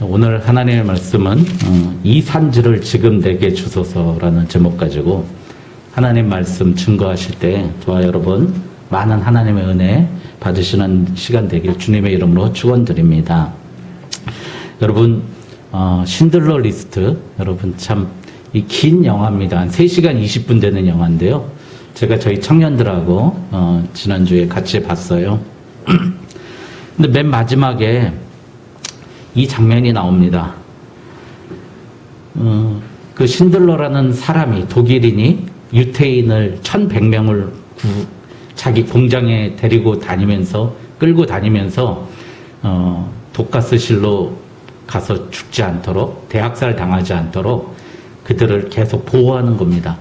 오늘 하나님의 말씀은 이 산지를 지금 내게 주소서라는 제목 가지고 하나님 말씀 증거하실 때 저와 여러분 많은 하나님의 은혜 받으시는 시간 되길 주님의 이름으로 축원드립니다. 여러분 신들러 리스트 여러분 참 이 긴 영화입니다. 한 3시간 20분 되는 영화인데요. 제가 저희 청년들하고 지난주에 같이 봤어요. 근데 맨 마지막에 이 장면이 나옵니다. 그 신들러라는 사람이 독일인이 유태인을 1100명을 자기 공장에 데리고 다니면서 끌고 다니면서 독가스실로 가서 죽지 않도록 대학살 당하지 않도록 그들을 계속 보호하는 겁니다.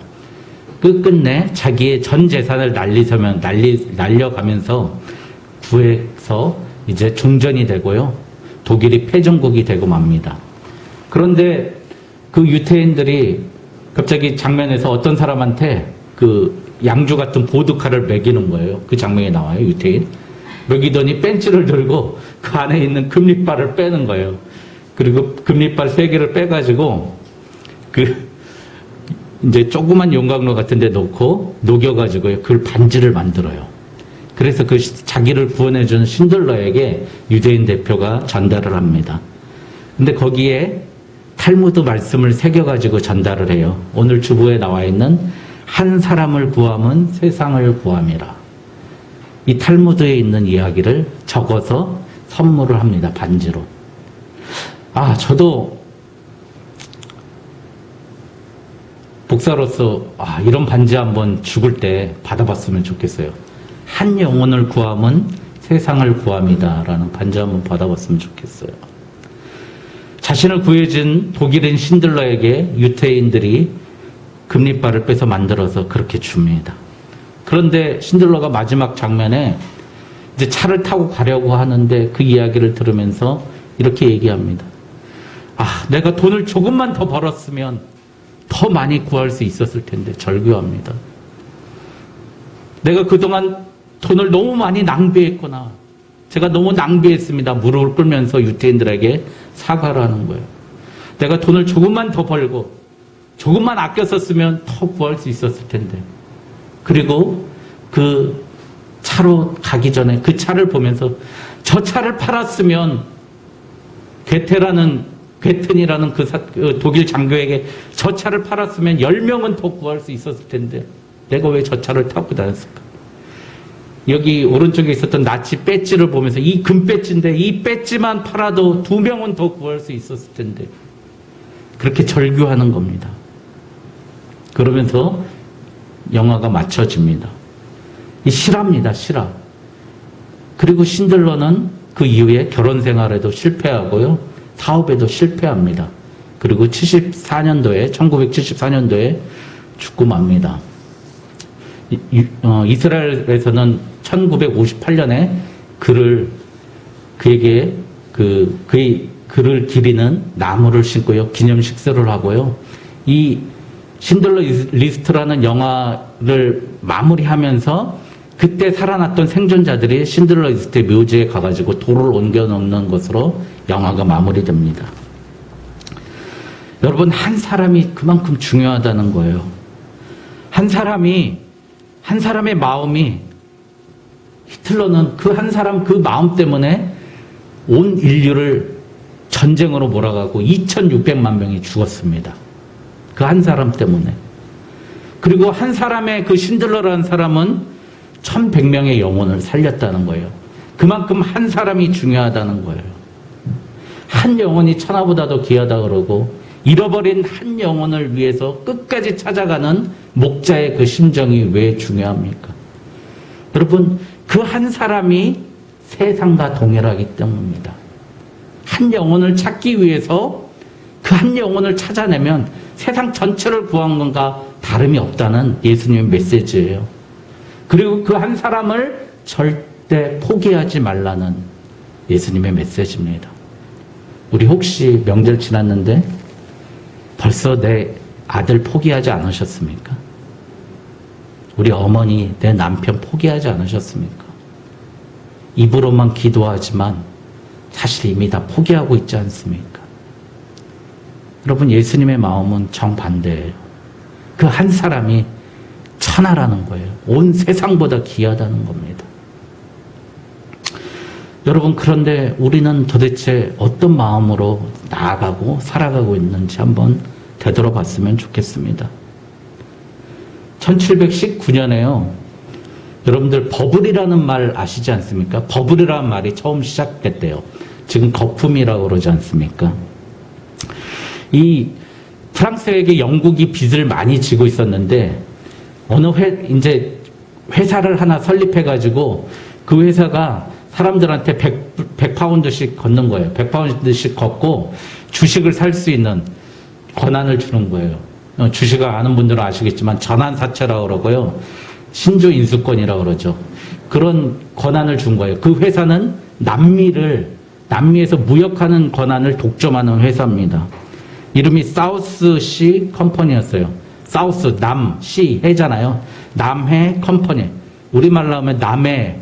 끝끝내 자기의 전 재산을 날려가면서 구해서 이제 종전이 되고요. 독일이 패전국이 되고 맙니다. 그런데 그 유태인들이 갑자기 장면에서 어떤 사람한테 그 양주 같은 보드카를 먹이는 거예요. 그 장면이 나와요, 유태인. 먹이더니 벤치를 들고 그 안에 있는 금리빨을 빼는 거예요. 그리고 금리빨 3개를 빼가지고 이제 조그만 용광로 같은 데 넣고 녹여가지고요. 그걸 반지를 만들어요. 그래서 그 자기를 구원해준 신들러에게 유대인 대표가 전달을 합니다. 근데 거기에 탈무드 말씀을 새겨가지고 전달을 해요. 오늘 주보에 나와 있는 한 사람을 구함은 세상을 구함이라. 이 탈무드에 있는 이야기를 적어서 선물을 합니다. 반지로. 저도 목사로서 이런 반지 한번 죽을 때 받아봤으면 좋겠어요. 한 영혼을 구함은 세상을 구함이다 라는 반지 한번 받아봤으면 좋겠어요. 자신을 구해준 독일인 신들러에게 유태인들이 금리빨을 빼서 만들어서 그렇게 줍니다. 그런데 신들러가 마지막 장면에 이제 차를 타고 가려고 하는데 그 이야기를 들으면서 이렇게 얘기합니다. 내가 돈을 조금만 더 벌었으면 더 많이 구할 수 있었을 텐데 절규합니다. 내가 그동안 돈을 너무 많이 낭비했구나. 제가 너무 낭비했습니다. 무릎을 꿇으면서 유태인들에게 사과를 하는 거예요. 내가 돈을 조금만 더 벌고 조금만 아껴 썼으면 더 구할 수 있었을 텐데. 그리고 그 차로 가기 전에 그 차를 보면서 저 차를 팔았으면 괴텐이라는 그 독일 장교에게 저 차를 팔았으면 10명은 더 구할 수 있었을 텐데 내가 왜 저 차를 타고 다녔을까? 여기 오른쪽에 있었던 나치 배지를 보면서 이 금 배지인데 이 배지만 팔아도 2명은 더 구할 수 있었을 텐데 그렇게 절규하는 겁니다. 그러면서 영화가 맞춰집니다. 이 실화입니다. 실화. 그리고 신들러는 그 이후에 결혼 생활에도 실패하고요. 사업에도 실패합니다. 그리고 1974년도에 죽고 맙니다. 이스라엘에서는 1958년에 그에게 그의 글을 기리는 나무를 심고요. 기념 식사를 하고요. 이 신들러 리스트라는 영화를 마무리하면서 그때 살아났던 생존자들이 신들러 리스트의 묘지에 가가지고 돌을 옮겨 놓는 것으로 영화가 마무리됩니다. 여러분, 한 사람이 그만큼 중요하다는 거예요. 한 사람의 마음이, 히틀러는 그 한 사람 그 마음 때문에 온 인류를 전쟁으로 몰아가고 2600만 명이 죽었습니다. 그 한 사람 때문에. 그리고 한 사람의 그 신들러라는 사람은 1100명의 영혼을 살렸다는 거예요. 그만큼 한 사람이 중요하다는 거예요. 한 영혼이 천하보다도 귀하다 그러고 잃어버린 한 영혼을 위해서 끝까지 찾아가는 목자의 그 심정이 왜 중요합니까? 여러분, 그 한 사람이 세상과 동일하기 때문입니다. 한 영혼을 찾기 위해서 그 한 영혼을 찾아내면 세상 전체를 구한 것과 다름이 없다는 예수님의 메시지예요. 그리고 그 한 사람을 절대 포기하지 말라는 예수님의 메시지입니다. 우리 혹시 명절 지났는데 벌써 내 아들 포기하지 않으셨습니까? 우리 어머니, 내 남편 포기하지 않으셨습니까? 입으로만 기도하지만 사실 이미 다 포기하고 있지 않습니까? 여러분, 예수님의 마음은 정반대예요. 그 한 사람이 천하라는 거예요. 온 세상보다 귀하다는 겁니다. 여러분, 그런데 우리는 도대체 어떤 마음으로 나아가고 살아가고 있는지 한번 되돌아봤으면 좋겠습니다. 1719년에요. 여러분들 버블이라는 말 아시지 않습니까? 버블이라는 말이 처음 시작됐대요. 지금 거품이라고 그러지 않습니까? 이 프랑스에게 영국이 빚을 많이 지고 있었는데 어느 이제 회사를 하나 설립해가지고 그 회사가 사람들한테 100파운드씩 걷는 거예요. 100파운드씩 걷고 주식을 살 수 있는 권한을 주는 거예요. 주식을 아는 분들은 아시겠지만 전환사채라고 그러고요. 신주인수권이라고 그러죠. 그런 권한을 준 거예요. 그 회사는 남미에서 무역하는 권한을 독점하는 회사입니다. 이름이 사우스시 컴퍼니였어요. 사우스, 남시, 해잖아요. 남해 컴퍼니. 우리말로 하면 남해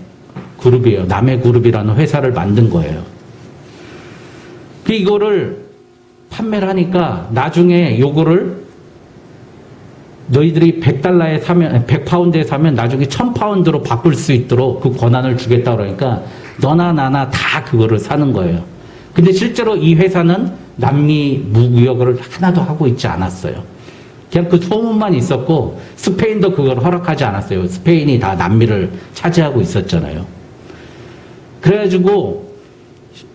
그룹이에요. 남해 그룹이라는 회사를 만든 거예요. 이거를 판매를 하니까 나중에 요거를 너희들이 100달러에 사면, 100파운드에 사면 나중에 1000파운드로 바꿀 수 있도록 그 권한을 주겠다 그러니까 너나 나나 다 그거를 사는 거예요. 근데 실제로 이 회사는 남미 무역을 하나도 하고 있지 않았어요. 그냥 그 소문만 있었고 스페인도 그걸 허락하지 않았어요. 스페인이 다 남미를 차지하고 있었잖아요. 그래가지고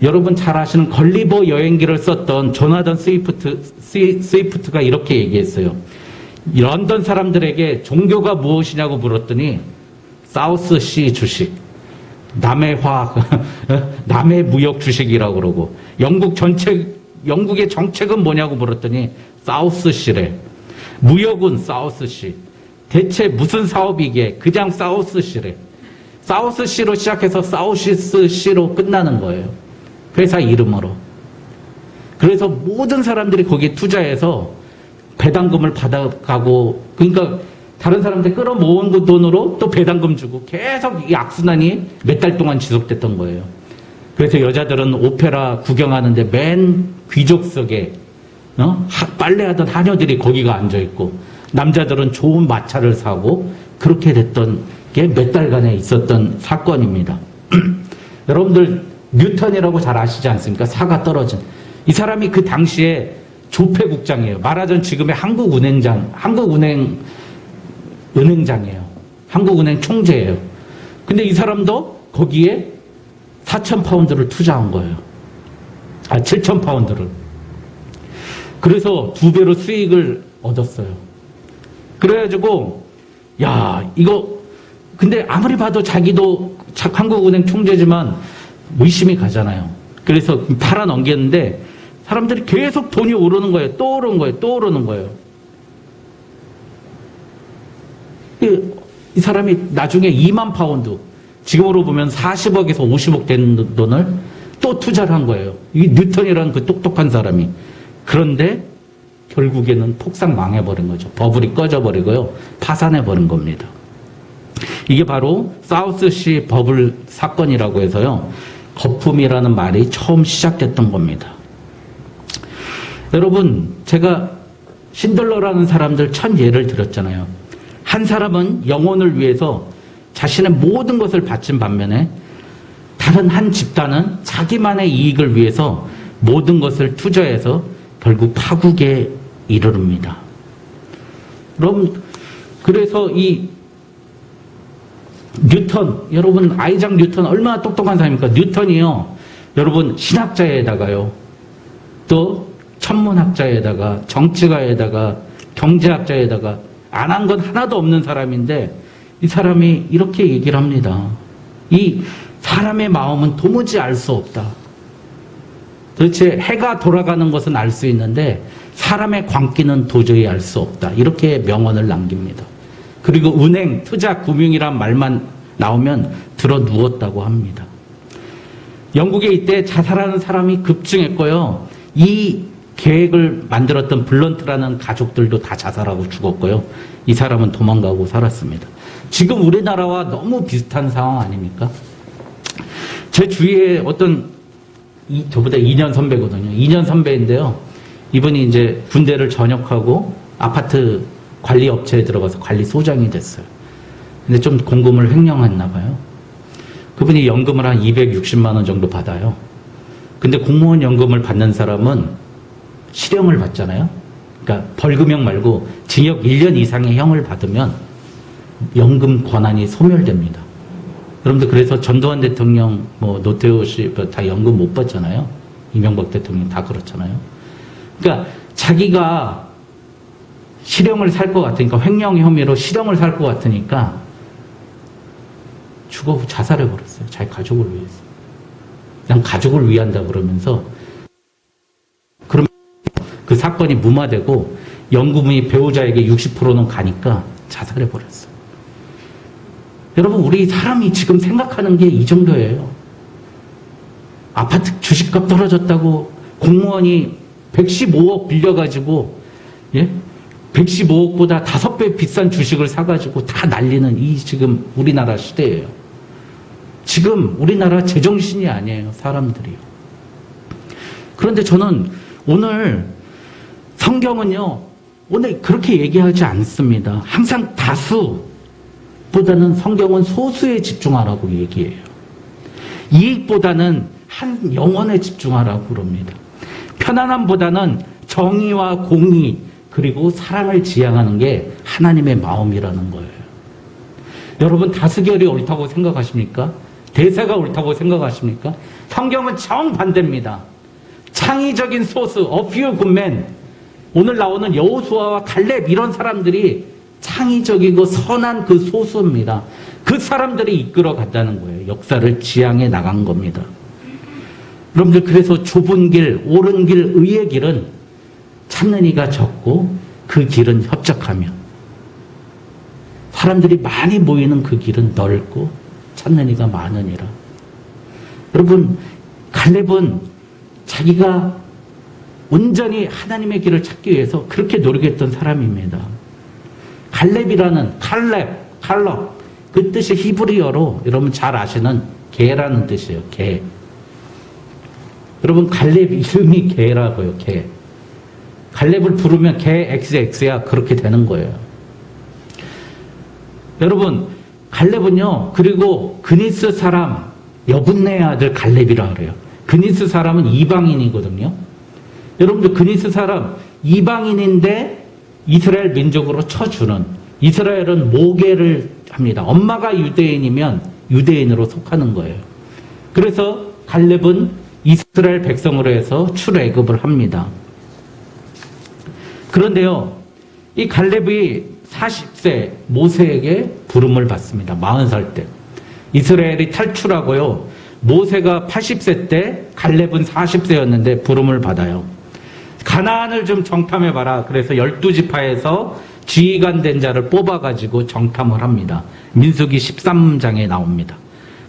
여러분 잘 아시는 걸리버 여행기를 썼던 조나단 스위프트가 이렇게 얘기했어요. 런던 사람들에게 종교가 무엇이냐고 물었더니 사우스시 주식, 남해화, 남해 무역 주식이라고 그러고 영국의 정책은 뭐냐고 물었더니 사우스시래. 무역은 사우스시. 대체 무슨 사업이기에 그냥 사우스시래. 사우스시로 시작해서 사우시스시로 끝나는 거예요. 회사 이름으로. 그래서 모든 사람들이 거기에 투자해서 배당금을 받아가고, 그러니까 다른 사람들 끌어모은 그 돈으로 또 배당금 주고 계속 이 악순환이 몇 달 동안 지속됐던 거예요. 그래서 여자들은 오페라 구경하는데 맨 귀족석에 빨래하던 하녀들이 거기가 앉아있고 남자들은 좋은 마차를 사고 그렇게 됐던 게 몇 달간에 있었던 사건입니다. 여러분들 뉴턴이라고 잘 아시지 않습니까? 사가 떨어진. 이 사람이 그 당시에 조폐국장이에요. 말하자면 지금의 한국은행장이에요. 한국은행 총재예요. 근데 이 사람도 거기에 4,000파운드를 투자한 거예요. 7,000파운드를. 그래서 2배로 수익을 얻었어요. 그래가지고 이거 근데 아무리 봐도 자기도 한국은행 총재지만 의심이 가잖아요. 그래서 팔아 넘겼는데 사람들이 계속 돈이 오르는 거예요. 또 오르는 거예요. 또 오르는 거예요. 이 사람이 나중에 2만 파운드, 지금으로 보면 40억에서 50억 되는 돈을 또 투자를 한 거예요. 이 뉴턴이라는 그 똑똑한 사람이. 그런데 결국에는 폭삭 망해버린 거죠. 버블이 꺼져버리고요. 파산해버린 겁니다. 이게 바로 사우스시 버블 사건이라고 해서요. 거품이라는 말이 처음 시작됐던 겁니다. 여러분, 제가 신들러라는 사람들 천 예를 들었잖아요. 한 사람은 영혼을 위해서 자신의 모든 것을 바친 반면에 다른 한 집단은 자기만의 이익을 위해서 모든 것을 투자해서 결국 파국에 이르릅니다. 여러분, 그래서 이 뉴턴, 여러분 아이작 뉴턴 얼마나 똑똑한 사람입니까? 뉴턴이요, 여러분 신학자에다가요, 또 천문학자에다가 정치가에다가 경제학자에다가 안 한 건 하나도 없는 사람인데 이 사람이 이렇게 얘기를 합니다. 이 사람의 마음은 도무지 알 수 없다. 도대체 해가 돌아가는 것은 알 수 있는데 사람의 광기는 도저히 알 수 없다. 이렇게 명언을 남깁니다. 그리고 은행, 투자, 금융이란 말만 나오면 들어 누웠다고 합니다. 영국에 이때 자살하는 사람이 급증했고요. 이 계획을 만들었던 블런트라는 가족들도 다 자살하고 죽었고요. 이 사람은 도망가고 살았습니다. 지금 우리나라와 너무 비슷한 상황 아닙니까? 제 주위에 저보다 2년 선배거든요. 2년 선배인데요. 이분이 이제 군대를 전역하고 아파트 관리업체에 들어가서 관리소장이 됐어요. 근데 좀 공금을 횡령했나 봐요. 그분이 연금을 한 260만 원 정도 받아요. 근데 공무원 연금을 받는 사람은 실형을 받잖아요. 그러니까 벌금형 말고 징역 1년 이상의 형을 받으면 연금 권한이 소멸됩니다. 여러분들 그래서 전두환 대통령, 노태우 씨 다 연금 못 받잖아요. 이명박 대통령 다 그렇잖아요. 그러니까 자기가 실형을 살 것 같으니까, 횡령 혐의로 실형을 살 것 같으니까 죽어 자살해 버렸어요. 자기 가족을 위해서. 그냥 가족을 위한다 그러면서, 그러면 그 사건이 무마되고 연금이 배우자에게 60%는 가니까 자살해 버렸어요. 여러분, 우리 사람이 지금 생각하는 게 이 정도예요. 아파트 주식값 떨어졌다고 공무원이 115억 빌려가지고, 115억보다 5배 비싼 주식을 사가지고 다 날리는 이 지금 우리나라 시대예요. 지금 우리나라 제정신이 아니에요, 사람들이요. 그런데 저는 오늘 성경은요, 오늘 그렇게 얘기하지 않습니다. 항상 다수보다는 성경은 소수에 집중하라고 얘기해요. 이익보다는 한 영혼에 집중하라고 그럽니다. 편안함보다는 정의와 공의 그리고 사랑을 지향하는 게 하나님의 마음이라는 거예요. 여러분, 다수결이 옳다고 생각하십니까? 대세가 옳다고 생각하십니까? 성경은 정반대입니다. 창의적인 소수, a few good men, 오늘 나오는 여호수아와 갈렙 이런 사람들이 창의적이고 선한 그 소수입니다. 그 사람들이 이끌어 간다는 거예요. 역사를 지향해 나간 겁니다. 여러분들, 그래서 좁은 길, 옳은 길, 의의 길은 찾는 이가 적고 그 길은 협착하며, 사람들이 많이 모이는 그 길은 넓고 찾는 이가 많으니라. 여러분, 갈렙은 자기가 온전히 하나님의 길을 찾기 위해서 그렇게 노력했던 사람입니다. 갈렙이라는 칼럽, 그 뜻이 히브리어로 여러분 잘 아시는 개라는 뜻이에요. 개. 여러분, 갈렙 이름이 개라고요. 개. 갈렙을 부르면 개 XX야 그렇게 되는 거예요. 여러분, 갈렙은요, 그리고 그니스 사람 여분네의 아들 갈렙이라 그래요. 그니스 사람은 이방인이거든요. 여러분들, 그니스 사람 이방인인데 이스라엘 민족으로 쳐주는, 이스라엘은 모계를 합니다. 엄마가 유대인이면 유대인으로 속하는 거예요. 그래서 갈렙은 이스라엘 백성으로 해서 출애굽을 합니다. 그런데요, 이 갈렙이 40세 모세에게 부름을 받습니다. 40살 때. 이스라엘이 탈출하고요, 모세가 80세 때 갈렙은 40세였는데 부름을 받아요. 가나안을 좀 정탐해봐라. 그래서 12지파에서 지휘관 된 자를 뽑아가지고 정탐을 합니다. 민수기 13장에 나옵니다.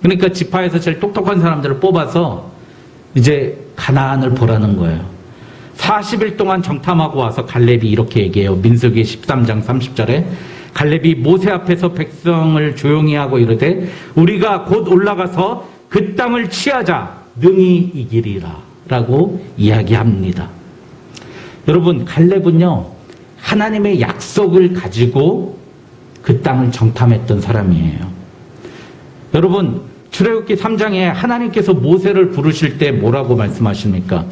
그러니까 지파에서 제일 똑똑한 사람들을 뽑아서 이제 가나안을 보라는 거예요. 40일 동안 정탐하고 와서 갈렙이 이렇게 얘기해요. 민수기 13장 30절에 갈렙이 모세 앞에서 백성을 조용히 하고 이르되 우리가 곧 올라가서 그 땅을 취하자 능히 이기리라 라고 이야기합니다. 여러분, 갈렙은요, 하나님의 약속을 가지고 그 땅을 정탐했던 사람이에요. 여러분, 출애굽기 3장에 하나님께서 모세를 부르실 때 뭐라고 말씀하십니까?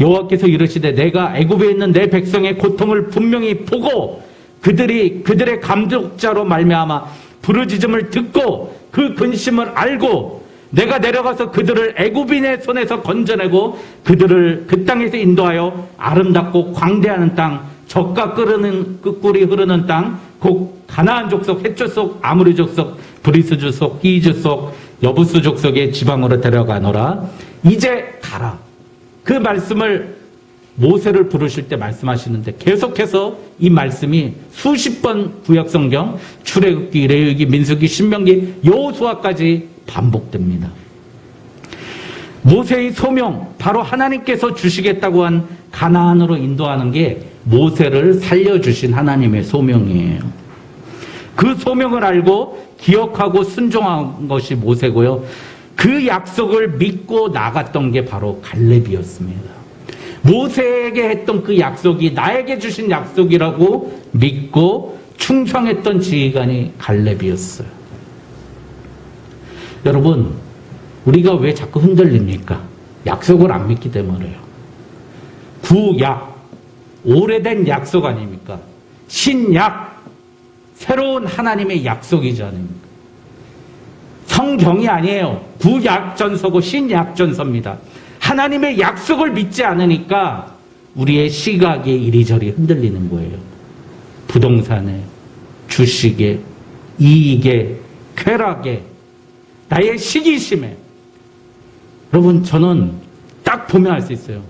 여호와께서 이르시되 내가 애굽에 있는 내 백성의 고통을 분명히 보고 그들의 감독자로 말미암아 부르짖음을 듣고 그 근심을 알고 내가 내려가서 그들을 애굽인의 손에서 건져내고 그들을 그 땅에서 인도하여 아름답고 광대하는 땅, 젖과 꿀이 흐르는 땅, 곧 가나안 족속, 헷 족속, 아모리 족속, 브리스 족속, 히즈 족, 여부스 족속의 지방으로 데려가노라. 이제 가라. 그 말씀을 모세를 부르실 때 말씀하시는데 계속해서 이 말씀이 수십 번 구약성경, 출애굽기, 레위기, 민수기, 신명기, 여호수아까지 반복됩니다. 모세의 소명, 바로 하나님께서 주시겠다고 한 가나안으로 인도하는 게 모세를 살려주신 하나님의 소명이에요. 그 소명을 알고 기억하고 순종한 것이 모세고요. 그 약속을 믿고 나갔던 게 바로 갈렙이었습니다. 모세에게 했던 그 약속이 나에게 주신 약속이라고 믿고 충성했던 지휘관이 갈렙이었어요. 여러분, 우리가 왜 자꾸 흔들립니까? 약속을 안 믿기 때문에요. 구약, 오래된 약속 아닙니까? 신약, 새로운 하나님의 약속이지 않습니까? 성경이 아니에요. 구약전서고 신약전서입니다. 하나님의 약속을 믿지 않으니까 우리의 시각이 이리저리 흔들리는 거예요. 부동산에, 주식에, 이익에, 쾌락에, 나의 시기심에. 여러분, 저는 딱 보면 알 수 있어요.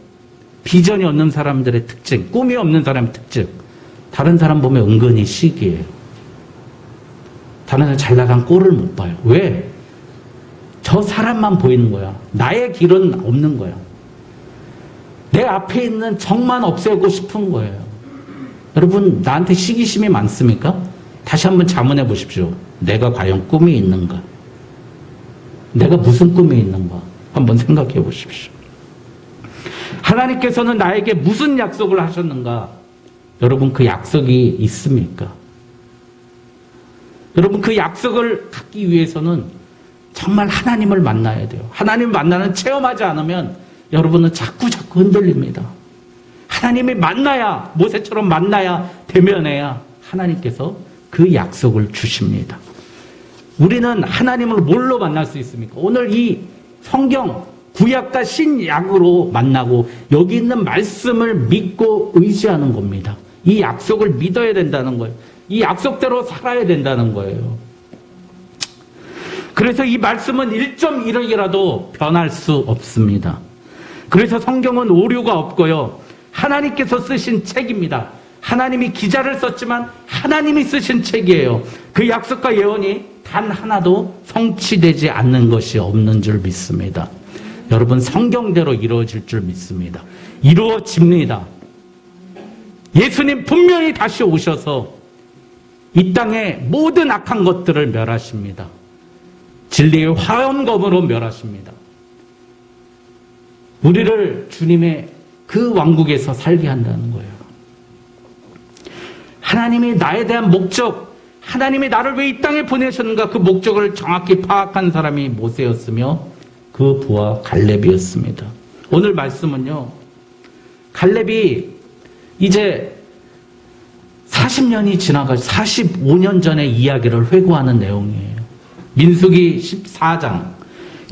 비전이 없는 사람들의 특징, 꿈이 없는 사람의 특징. 다른 사람 보면 은근히 시기예요. 다른 사람 잘 나간 꼴을 못 봐요. 왜? 저 사람만 보이는 거야. 나의 길은 없는 거야. 내 앞에 있는 정만 없애고 싶은 거예요. 여러분, 나한테 시기심이 많습니까? 다시 한번 자문해 보십시오. 내가 과연 꿈이 있는가? 내가 무슨 꿈이 있는가? 한번 생각해 보십시오. 하나님께서는 나에게 무슨 약속을 하셨는가? 여러분, 그 약속이 있습니까? 여러분, 그 약속을 갖기 위해서는 정말 하나님을 만나야 돼요. 하나님을 만나는 체험하지 않으면 여러분은 자꾸 흔들립니다. 하나님이 만나야, 모세처럼 만나야, 대면해야 하나님께서 그 약속을 주십니다. 우리는 하나님을 뭘로 만날 수 있습니까? 오늘 이 성경, 구약과 신약으로 만나고 여기 있는 말씀을 믿고 의지하는 겁니다. 이 약속을 믿어야 된다는 거예요. 이 약속대로 살아야 된다는 거예요. 그래서 이 말씀은 1.1억이라도 변할 수 없습니다. 그래서 성경은 오류가 없고요. 하나님께서 쓰신 책입니다. 하나님이 기자를 썼지만 하나님이 쓰신 책이에요. 그 약속과 예언이 단 하나도 성취되지 않는 것이 없는 줄 믿습니다. 여러분, 성경대로 이루어질 줄 믿습니다. 이루어집니다. 예수님 분명히 다시 오셔서 이 땅의 모든 악한 것들을 멸하십니다. 진리의 화엄검으로 멸하십니다. 우리를 주님의 그 왕국에서 살게 한다는 거예요. 하나님이 나에 대한 목적, 하나님이 나를 왜 이 땅에 보내셨는가, 그 목적을 정확히 파악한 사람이 모세였으며 그 부하 갈렙이었습니다. 오늘 말씀은요, 갈렙이 이제 40년이 지나가서 45년 전의 이야기를 회고하는 내용이에요. 민수기 14장,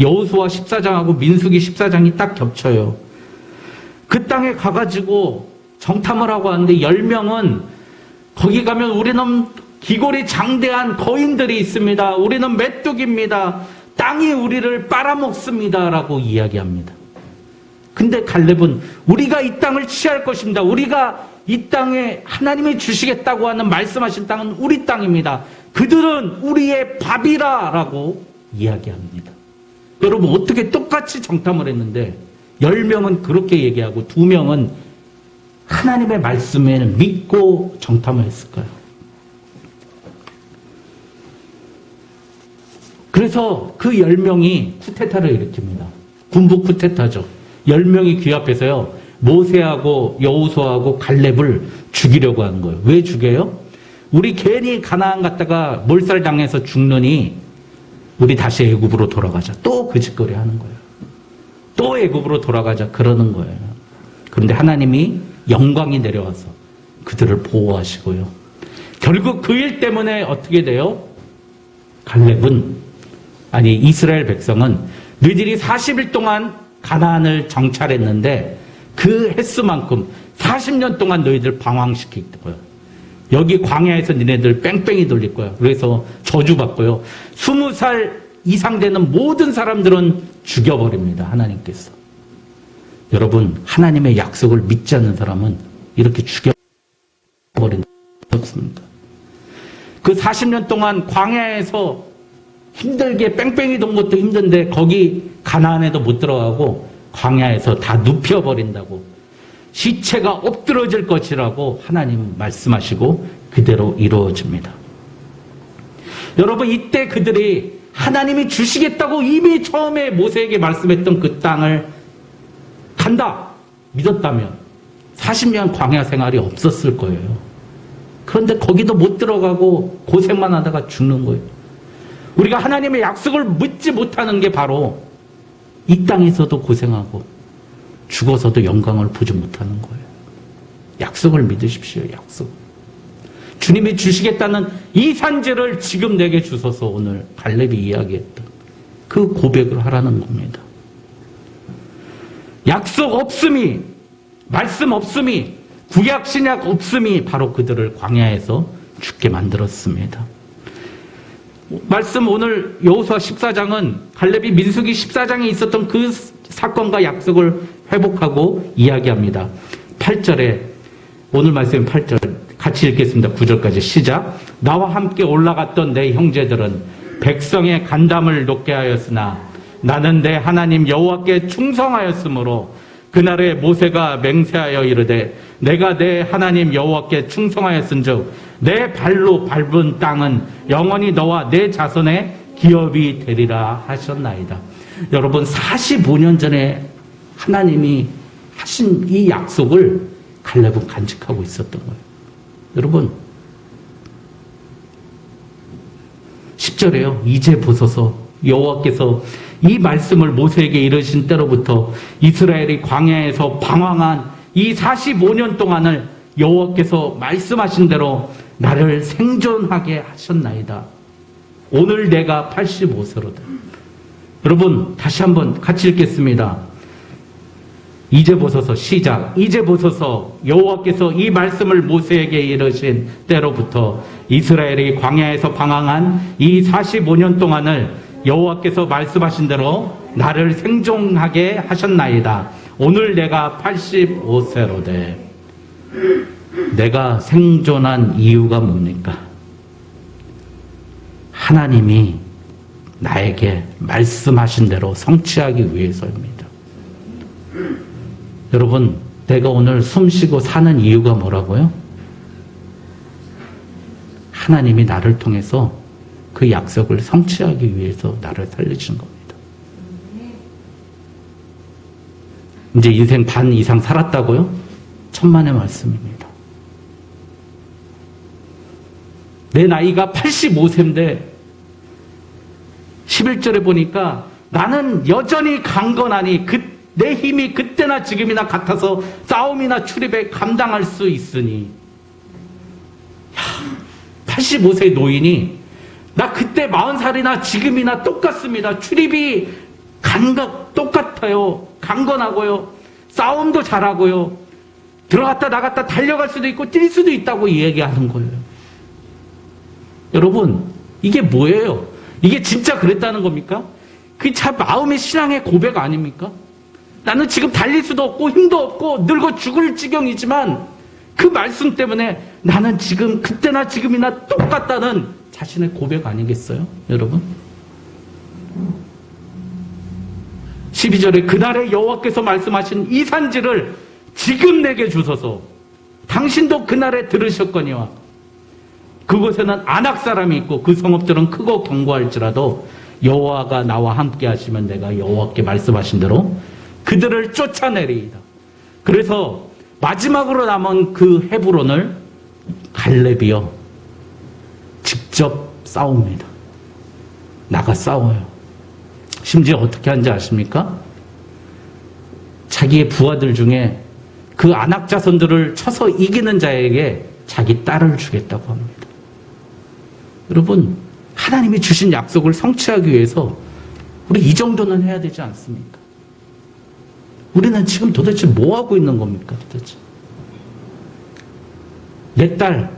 여호수아 14장하고 민수기 14장이 딱 겹쳐요. 그 땅에 가가지고 정탐을 하고 하는데 10명은 거기 가면 우리는 기골이 장대한 거인들이 있습니다. 우리는 메뚜기입니다. 땅이 우리를 빨아먹습니다. 라고 이야기합니다. 근데 갈렙은 우리가 이 땅을 취할 것입니다. 우리가 이 땅에 하나님이 주시겠다고 하는 말씀하신 땅은 우리 땅입니다. 그들은 우리의 밥이라 라고 이야기합니다. 여러분, 어떻게 똑같이 정탐을 했는데 10명은 그렇게 얘기하고 2명은 하나님의 말씀을 믿고 정탐을 했을까요? 그래서 그 10명이 쿠데타를 일으킵니다. 군부 쿠데타죠. 10명이 귀합해서요, 모세하고 여호수아하고 갈렙을 죽이려고 하는 거예요. 왜 죽여요? 우리 괜히 가나안 갔다가 몰살당해서 죽느니 우리 다시 애굽으로 돌아가자. 또 그 짓거리 하는 거예요. 또 애굽으로 돌아가자 그러는 거예요. 그런데 하나님이 영광이 내려와서 그들을 보호하시고요. 결국 그 일 때문에 어떻게 돼요? 이스라엘 백성은 너희들이 40일 동안 가나안을 정찰했는데 그 횟수만큼 40년 동안 너희들 방황시킬 거예요. 여기 광야에서 니네들 뺑뺑이 돌릴 거야. 그래서 저주받고요. 20살 이상 되는 모든 사람들은 죽여버립니다. 하나님께서. 여러분, 하나님의 약속을 믿지 않는 사람은 이렇게 죽여버린다. 없습니다. 그 40년 동안 광야에서 힘들게 뺑뺑이 돈 것도 힘든데 거기 가나안에도 못 들어가고 광야에서 다 눕혀버린다고, 시체가 엎드러질 것이라고 하나님 말씀하시고 그대로 이루어집니다. 여러분, 이때 그들이 하나님이 주시겠다고 이미 처음에 모세에게 말씀했던 그 땅을 간다, 믿었다면 40년 광야 생활이 없었을 거예요. 그런데 거기도 못 들어가고 고생만 하다가 죽는 거예요. 우리가 하나님의 약속을 믿지 못하는 게 바로 이 땅에서도 고생하고 죽어서도 영광을 보지 못하는 거예요. 약속을 믿으십시오. 약속. 주님이 주시겠다는 이 산지를 지금 내게 주소서. 오늘 갈렙이 이야기했던 그 고백을 하라는 겁니다. 약속 없음이, 말씀 없음이, 구약 신약 없음이 바로 그들을 광야에서 죽게 만들었습니다. 말씀 오늘 여호수아 14장은 갈렙이 민수기 14장에 있었던 그 사건과 약속을 회복하고 이야기합니다. 8절에 오늘 말씀 8절 같이 읽겠습니다. 9절까지 시작. 나와 함께 올라갔던 내 형제들은 백성의 간담을 높게 하였으나 나는 내 하나님 여호와께 충성하였으므로 그날에 모세가 맹세하여 이르되 내가 내 하나님 여호와께 충성하였은즉 내 발로 밟은 땅은 영원히 너와 내 자손의 기업이 되리라 하셨나이다. 여러분 45년 전에 하나님이 하신 이 약속을 갈렙은 간직하고 있었던 거예요. 여러분 10절에요. 이제 보소서 여호와께서 이 말씀을 모세에게 이르신 때로부터 이스라엘이 광야에서 방황한 이 45년 동안을 여호와께서 말씀하신 대로 나를 생존하게 하셨나이다. 오늘 내가 85세로다. 여러분 다시 한번 같이 읽겠습니다. 이제 보소서 시작. 이제 보소서 여호와께서 이 말씀을 모세에게 이르신 때로부터 이스라엘이 광야에서 방황한 이 45년 동안을 여호와께서 말씀하신 대로 나를 생존하게 하셨나이다. 오늘 내가 85세로되 내가 생존한 이유가 뭡니까? 하나님이 나에게 말씀하신 대로 성취하기 위해서입니다. 여러분, 내가 오늘 숨쉬고 사는 이유가 뭐라고요? 하나님이 나를 통해서 그 약속을 성취하기 위해서 나를 살리신 겁니다. 이제 인생 반 이상 살았다고요? 천만의 말씀입니다. 내 나이가 85세인데 11절에 보니까 나는 여전히 강건하니 내 힘이 그때나 지금이나 같아서 싸움이나 출입에 감당할 수 있으니 85세 노인이 나 그때 40살이나 지금이나 똑같습니다. 출입이 똑같아요. 강건하고요. 싸움도 잘하고요. 들어갔다 나갔다 달려갈 수도 있고 뛸 수도 있다고 얘기하는 거예요. 여러분 이게 뭐예요? 이게 진짜 그랬다는 겁니까? 그게 참 마음의 신앙의 고백 아닙니까? 나는 지금 달릴 수도 없고 힘도 없고 늙어 죽을 지경이지만 그 말씀 때문에 나는 지금 그때나 지금이나 똑같다는 자신의 고백 아니겠어요? 여러분 12절에 그날에 여호와께서 말씀하신 이 산지를 지금 내게 주소서. 당신도 그날에 들으셨거니와 그곳에는 아낙 사람이 있고 그 성읍들은 크고 견고할지라도 여호와가 나와 함께 하시면 내가 여호와께 말씀하신 대로 그들을 쫓아내리이다. 그래서 마지막으로 남은 그 헤브론을 갈렙이요 직접 싸웁니다. 나가 싸워요. 심지어 어떻게 하는지 아십니까? 자기의 부하들 중에 그 아낙 자손들을 쳐서 이기는 자에게 자기 딸을 주겠다고 합니다. 여러분 하나님이 주신 약속을 성취하기 위해서 우리 이 정도는 해야 되지 않습니까? 우리는 지금 도대체 뭐 하고 있는 겁니까? 도대체 내 딸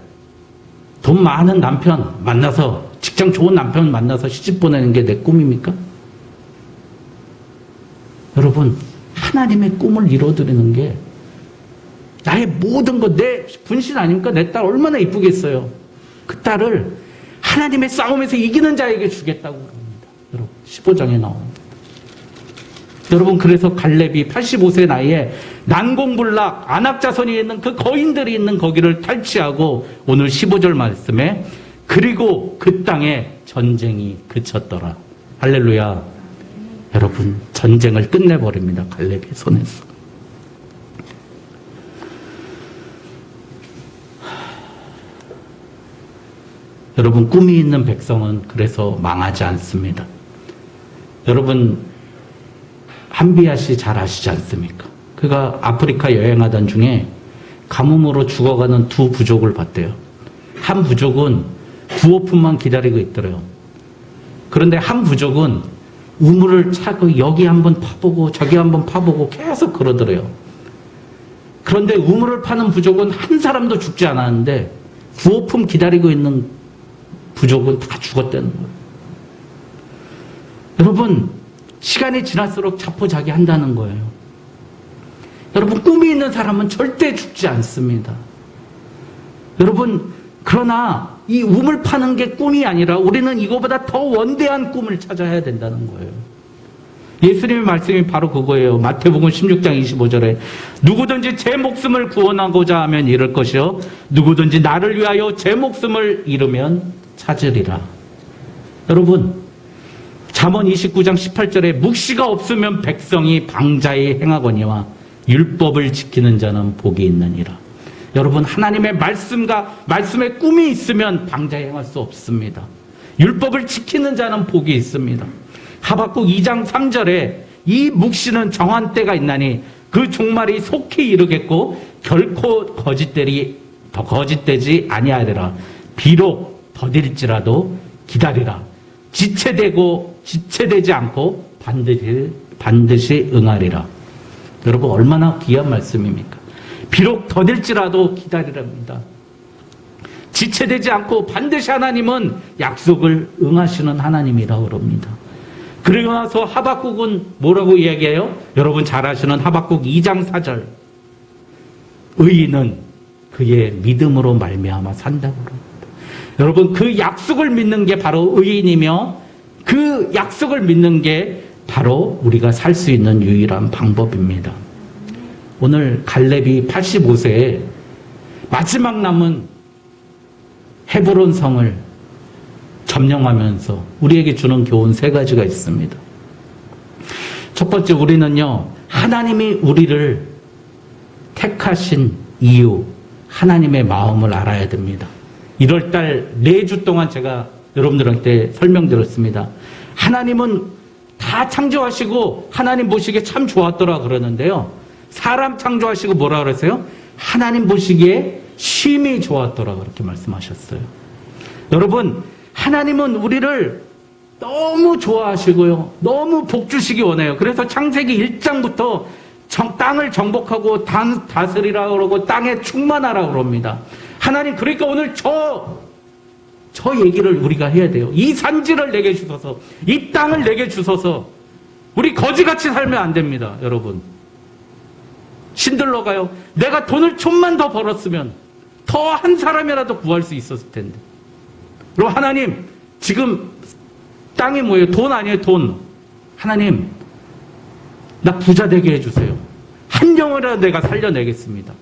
돈 많은 남편 만나서 직장 좋은 남편 만나서 시집 보내는 게 내 꿈입니까? 여러분 하나님의 꿈을 이뤄드리는 게 나의 모든 것, 내 분신 아닙니까? 내 딸 얼마나 이쁘겠어요. 그 딸을 하나님의 싸움에서 이기는 자에게 주겠다고 합니다. 여러분 15장에 나옵니다. 여러분 그래서 갈렙이 85세 나이에 난공불락 아낙 자손이 있는 그 거인들이 있는 거기를 탈취하고 오늘 15절 말씀에 그리고 그 땅에 전쟁이 그쳤더라. 할렐루야. 여러분 전쟁을 끝내버립니다. 갈렙의 손에서. 여러분, 꿈이 있는 백성은 그래서 망하지 않습니다. 여러분, 한비아 씨 잘 아시지 않습니까? 그가 아프리카 여행하던 중에 가뭄으로 죽어가는 두 부족을 봤대요. 한 부족은 구호품만 기다리고 있더래요. 그런데 한 부족은 우물을 차고 여기 한번 파보고 저기 한번 파보고 계속 그러더래요. 그런데 우물을 파는 부족은 한 사람도 죽지 않았는데 구호품 기다리고 있는 부족은 다 죽었다는 거예요. 여러분, 시간이 지날수록 자포자기한다는 거예요. 여러분, 꿈이 있는 사람은 절대 죽지 않습니다. 여러분, 그러나 이 우물 파는 게 꿈이 아니라 우리는 이거보다 더 원대한 꿈을 찾아야 된다는 거예요. 예수님의 말씀이 바로 그거예요. 마태복음 16장 25절에 누구든지 제 목숨을 구원하고자 하면 잃을 것이요 누구든지 나를 위하여 제 목숨을 잃으면 찾으리라. 여러분, 잠언 29장 18절에 묵시가 없으면 백성이 방자히 행하거니와 율법을 지키는 자는 복이 있느니라. 여러분, 하나님의 말씀의 꿈이 있으면 방자히 행할 수 없습니다. 율법을 지키는 자는 복이 있습니다. 하박국 2장 3절에 이 묵시는 정한 때가 있나니 그 종말이 속히 이르겠고 결코 거짓되지 아니하리라. 비록 더딜지라도 기다리라. 지체되지 않고 반드시 응하리라. 여러분, 얼마나 귀한 말씀입니까? 비록 더딜지라도 기다리랍니다. 지체되지 않고 반드시 하나님은 약속을 응하시는 하나님이라고 그럽니다. 그리고 나서 하박국은 뭐라고 이야기해요? 여러분 잘 아시는 하박국 2장 4절. 의인은 그의 믿음으로 말미암아 산다고 그럽니다. 여러분, 그 약속을 믿는 게 바로 의인이며 그 약속을 믿는 게 바로 우리가 살 수 있는 유일한 방법입니다. 오늘 갈렙이 85세에 마지막 남은 헤브론 성을 점령하면서 우리에게 주는 교훈 세 가지가 있습니다. 첫 번째, 우리는요, 하나님이 우리를 택하신 이유, 하나님의 마음을 알아야 됩니다. 1월달 4주 동안 제가 여러분들한테 설명드렸습니다. 하나님은 다 창조하시고 하나님 보시기에 참 좋았더라 그러는데요. 사람 창조하시고 뭐라 그랬어요? 하나님 보시기에 심히 좋았더라 그렇게 말씀하셨어요. 여러분, 하나님은 우리를 너무 좋아하시고요. 너무 복 주시기 원해요. 그래서 창세기 1장부터 땅을 정복하고 다스리라 그러고 땅에 충만하라 그럽니다. 하나님, 그러니까 오늘 저 얘기를 우리가 해야 돼요. 이 산지를 내게 주소서, 이 땅을 내게 주소서. 우리 거지같이 살면 안 됩니다, 여러분. 신들러가요. 내가 돈을 좀만 더 벌었으면 더 한 사람이라도 구할 수 있었을 텐데. 그럼 하나님, 지금 땅이 뭐예요? 돈 아니에요, 돈. 하나님, 나 부자 되게 해주세요. 한 영혼이라도 내가 살려내겠습니다.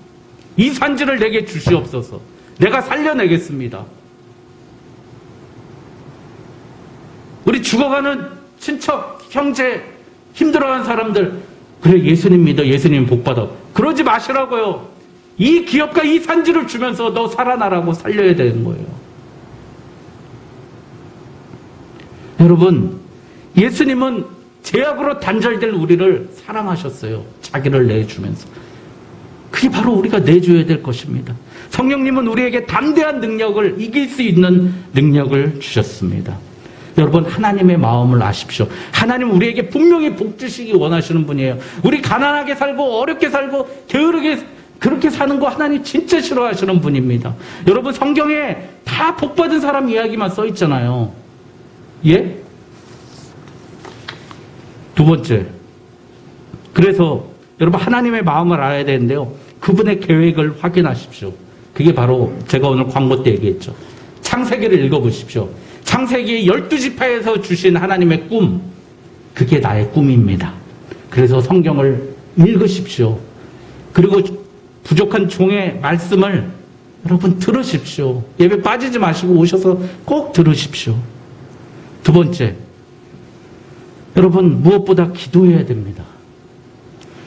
이 산지를 내게 주시옵소서. 내가 살려내겠습니다. 우리 죽어가는 친척, 형제, 힘들어하는 사람들, 그래, 예수님 믿어, 예수님 복 받아. 그러지 마시라고요. 이 기업과 이 산지를 주면서 너 살아나라고 살려야 되는 거예요. 여러분, 예수님은 죄악으로 단절될 우리를 사랑하셨어요. 자기를 내주면서. 그게 바로 우리가 내줘야 될 것입니다. 성령님은 우리에게 담대한 능력을 이길 수 있는 능력을 주셨습니다. 여러분, 하나님의 마음을 아십시오. 하나님 우리에게 분명히 복 주시기 원하시는 분이에요. 우리 가난하게 살고 어렵게 살고 게으르게 그렇게 사는 거 하나님 진짜 싫어하시는 분입니다. 여러분, 성경에 다 복받은 사람 이야기만 써 있잖아요. 예? 두 번째, 그래서 여러분, 하나님의 마음을 알아야 되는데요, 그분의 계획을 확인하십시오. 그게 바로 제가 오늘 광고 때 얘기했죠. 창세기를 읽어보십시오. 창세기 12지파에서 주신 하나님의 꿈, 그게 나의 꿈입니다. 그래서 성경을 읽으십시오. 그리고 부족한 종의 말씀을 여러분 들으십시오. 예배 빠지지 마시고 오셔서 꼭 들으십시오. 두 번째, 여러분 무엇보다 기도해야 됩니다.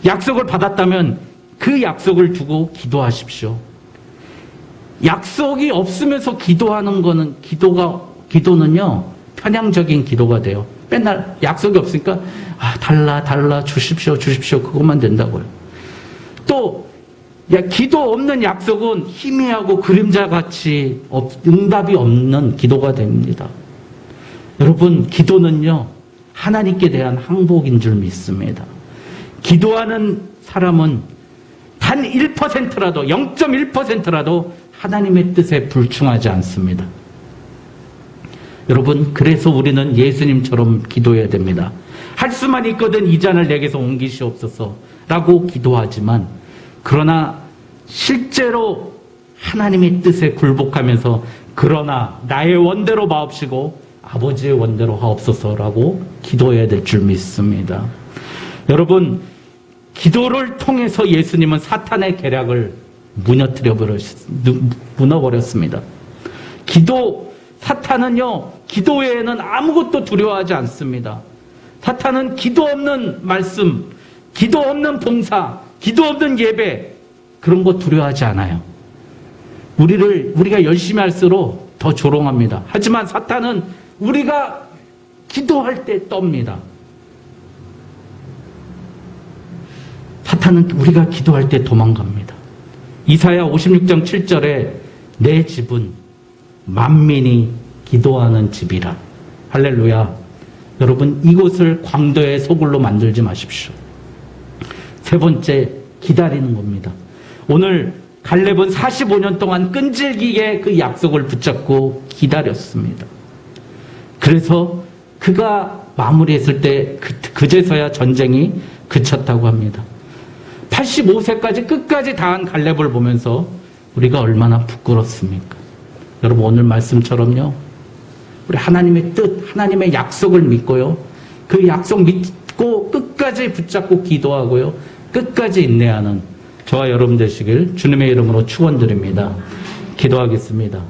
약속을 받았다면 그 약속을 두고 기도하십시오. 약속이 없으면서 기도하는 거는 기도는요 편향적인 기도가 돼요. 맨날 약속이 없으니까 달라 주십시오 그것만 된다고요. 또 기도 없는 약속은 희미하고 그림자같이 응답이 없는 기도가 됩니다. 여러분, 기도는요 하나님께 대한 항복인 줄 믿습니다. 기도하는 사람은 단 1%라도 0.1%라도 하나님의 뜻에 불충하지 않습니다. 여러분, 그래서 우리는 예수님처럼 기도해야 됩니다. 할 수만 있거든 이 잔을 내게서 옮기시옵소서 라고 기도하지만, 그러나 실제로 하나님의 뜻에 굴복하면서 그러나 나의 원대로 마옵시고 아버지의 원대로 하옵소서라고 기도해야 될 줄 믿습니다. 여러분, 기도를 통해서 예수님은 사탄의 계략을 무너버렸습니다. 사탄은요, 기도 외에는 아무것도 두려워하지 않습니다. 사탄은 기도 없는 말씀, 기도 없는 봉사, 기도 없는 예배, 그런 거 두려워하지 않아요. 우리가 열심히 할수록 더 조롱합니다. 하지만 사탄은 우리가 기도할 때 떱니다. 사탄은 우리가 기도할 때 도망갑니다. 이사야 56장 7절에 내 집은 만민이 기도하는 집이라. 할렐루야. 여러분, 이곳을 광도의 소굴로 만들지 마십시오. 세 번째, 기다리는 겁니다. 오늘 갈렙은 45년 동안 끈질기게 그 약속을 붙잡고 기다렸습니다. 그래서 그가 마무리했을 때 그제서야 전쟁이 그쳤다고 합니다. 85세까지 끝까지 다한 갈렙을 보면서 우리가 얼마나 부끄럽습니까? 여러분, 오늘 말씀처럼요, 우리 하나님의 뜻, 하나님의 약속을 믿고요, 그 약속 믿고 끝까지 붙잡고 기도하고요, 끝까지 인내하는 저와 여러분 되시길 주님의 이름으로 축원드립니다. 기도하겠습니다.